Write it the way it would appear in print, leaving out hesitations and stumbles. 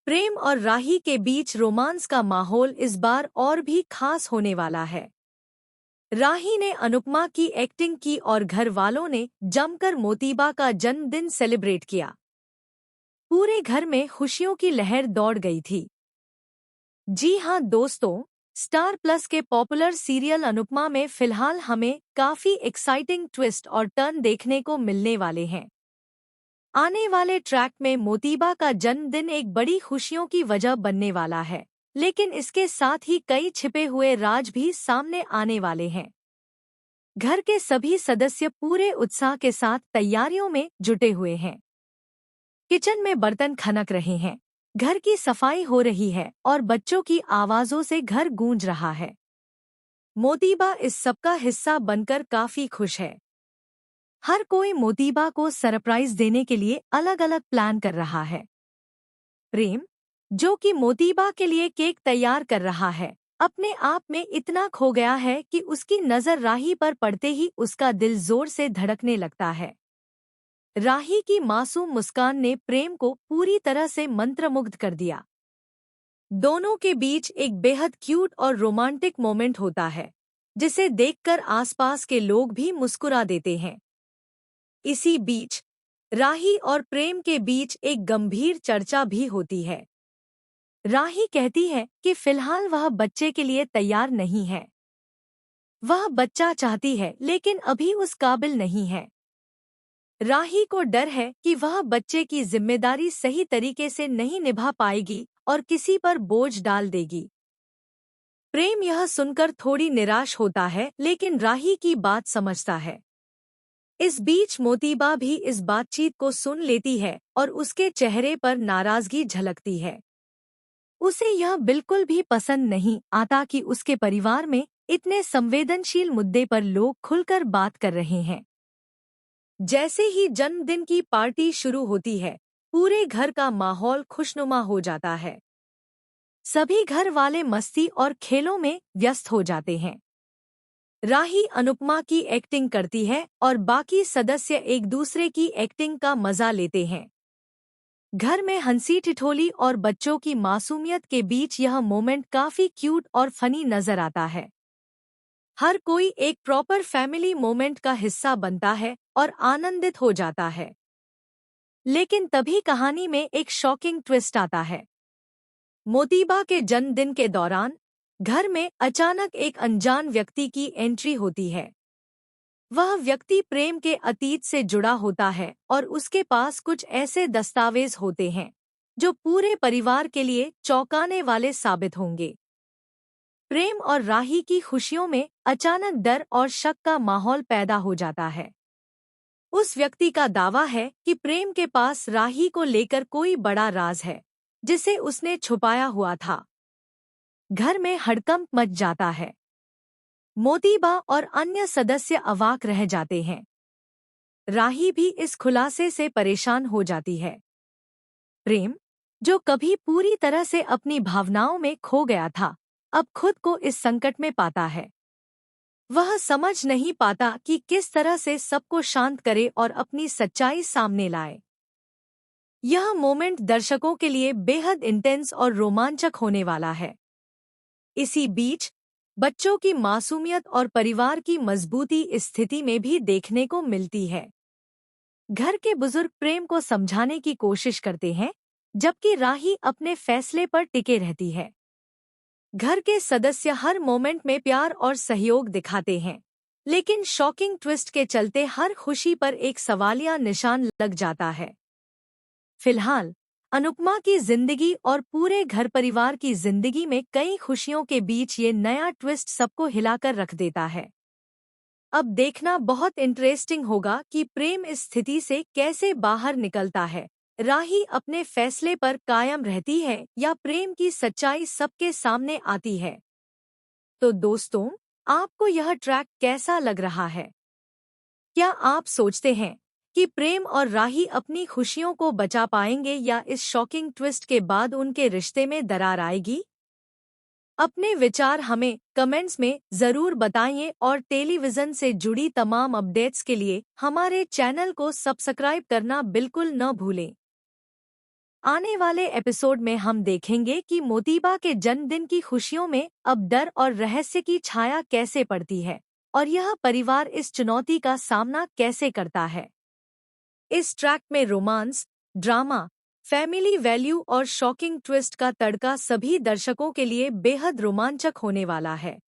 प्रेम और राही के बीच रोमांस का माहौल इस बार और भी खास होने वाला है। राही ने अनुपमा की एक्टिंग की और घर वालों ने जमकर मोतीबा का जन्मदिन सेलिब्रेट किया। पूरे घर में खुशियों की लहर दौड़ गई थी। जी हां दोस्तों, स्टार प्लस के पॉपुलर सीरियल अनुपमा में फिलहाल हमें काफी एक्साइटिंग ट्विस्ट और टर्न देखने को मिलने वाले हैं। आने वाले ट्रैक में मोतीबा का जन्मदिन एक बड़ी खुशियों की वजह बनने वाला है, लेकिन इसके साथ ही कई छिपे हुए राज भी सामने आने वाले हैं। घर के सभी सदस्य पूरे उत्साह के साथ तैयारियों में जुटे हुए हैं। किचन में बर्तन खनक रहे हैं, घर की सफाई हो रही है और बच्चों की आवाजों से घर गूंज रहा है। मोतीबा इस सबका हिस्सा बनकर काफी खुश है। हर कोई मोतीबा को सरप्राइज देने के लिए अलग अलग प्लान कर रहा है। प्रेम, जो कि मोतीबा के लिए केक तैयार कर रहा है, अपने आप में इतना खो गया है कि उसकी नजर राही पर पड़ते ही उसका दिल जोर से धड़कने लगता है। राही की मासूम मुस्कान ने प्रेम को पूरी तरह से मंत्रमुग्ध कर दिया। दोनों के बीच एक बेहद क्यूट और रोमांटिक मोमेंट होता है, जिसे देखकर आसपास के लोग भी मुस्कुरा देते हैं। इसी बीच राही और प्रेम के बीच एक गंभीर चर्चा भी होती है। राही कहती है कि फिलहाल वह बच्चे के लिए तैयार नहीं है। वह बच्चा चाहती है लेकिन अभी उस काबिल नहीं है। राही को डर है कि वह बच्चे की जिम्मेदारी सही तरीके से नहीं निभा पाएगी और किसी पर बोझ डाल देगी। प्रेम यह सुनकर थोड़ी निराश होता है लेकिन राही की बात समझता है। इस बीच मोतीबा भी इस बातचीत को सुन लेती है और उसके चेहरे पर नाराजगी झलकती है। उसे यह बिल्कुल भी पसंद नहीं आता कि उसके परिवार में इतने संवेदनशील मुद्दे पर लोग खुलकर बात कर रहे हैं। जैसे ही जन्मदिन की पार्टी शुरू होती है, पूरे घर का माहौल खुशनुमा हो जाता है। सभी घर वाले मस्ती और खेलों में व्यस्त हो जाते हैं। राही अनुपमा की एक्टिंग करती है और बाकी सदस्य एक दूसरे की एक्टिंग का मजा लेते हैं। घर में हंसी ठिठोली और बच्चों की मासूमियत के बीच यह मोमेंट काफी क्यूट और फनी नजर आता है। हर कोई एक प्रॉपर फैमिली मोमेंट का हिस्सा बनता है और आनंदित हो जाता है। लेकिन तभी कहानी में एक शॉकिंग ट्विस्ट आता है। मोतीबा के जन्मदिन के दौरान घर में अचानक एक अनजान व्यक्ति की एंट्री होती है। वह व्यक्ति प्रेम के अतीत से जुड़ा होता है और उसके पास कुछ ऐसे दस्तावेज होते हैं जो पूरे परिवार के लिए चौंकाने वाले साबित होंगे। प्रेम और राही की खुशियों में अचानक डर और शक का माहौल पैदा हो जाता है। उस व्यक्ति का दावा है कि प्रेम के पास राही को लेकर कोई बड़ा राज है, जिसे उसने छुपाया हुआ था। घर में हड़कंप मच जाता है। मोतीबा और अन्य सदस्य अवाक रह जाते हैं। राही भी इस खुलासे से परेशान हो जाती है। प्रेम, जो कभी पूरी तरह से अपनी भावनाओं में खो गया था, अब खुद को इस संकट में पाता है। वह समझ नहीं पाता कि किस तरह से सबको शांत करे और अपनी सच्चाई सामने लाए। यह मोमेंट दर्शकों के लिए बेहद इंटेंस और रोमांचक होने वाला है। इसी बीच बच्चों की मासूमियत और परिवार की मजबूती इस स्थिति में भी देखने को मिलती है। घर के बुजुर्ग प्रेम को समझाने की कोशिश करते हैं, जबकि राही अपने फैसले पर टिके रहती है। घर के सदस्य हर मोमेंट में प्यार और सहयोग दिखाते हैं, लेकिन शॉकिंग ट्विस्ट के चलते हर खुशी पर एक सवालिया निशान लग जाता है। फिलहाल अनुपमा की जिंदगी और पूरे घर परिवार की जिंदगी में कई खुशियों के बीच ये नया ट्विस्ट सबको हिलाकर रख देता है। अब देखना बहुत इंटरेस्टिंग होगा कि प्रेम इस स्थिति से कैसे बाहर निकलता है। राही अपने फैसले पर कायम रहती है या प्रेम की सच्चाई सबके सामने आती है। तो दोस्तों, आपको यह ट्रैक कैसा लग रहा है? क्या आप सोचते हैं कि प्रेम और राही अपनी खुशियों को बचा पाएंगे या इस शॉकिंग ट्विस्ट के बाद उनके रिश्ते में दरार आएगी? अपने विचार हमें कमेंट्स में ज़रूर बताइए और टेलीविज़न से जुड़ी तमाम अपडेट्स के लिए हमारे चैनल को सब्सक्राइब करना बिल्कुल न भूलें। आने वाले एपिसोड में हम देखेंगे कि मोतीबा के जन्मदिन की खुशियों में अब डर और रहस्य की छाया कैसे पड़ती है और यह परिवार इस चुनौती का सामना कैसे करता है। इस ट्रैक में रोमांस, ड्रामा, फैमिली वैल्यू और शॉकिंग ट्विस्ट का तड़का सभी दर्शकों के लिए बेहद रोमांचक होने वाला है।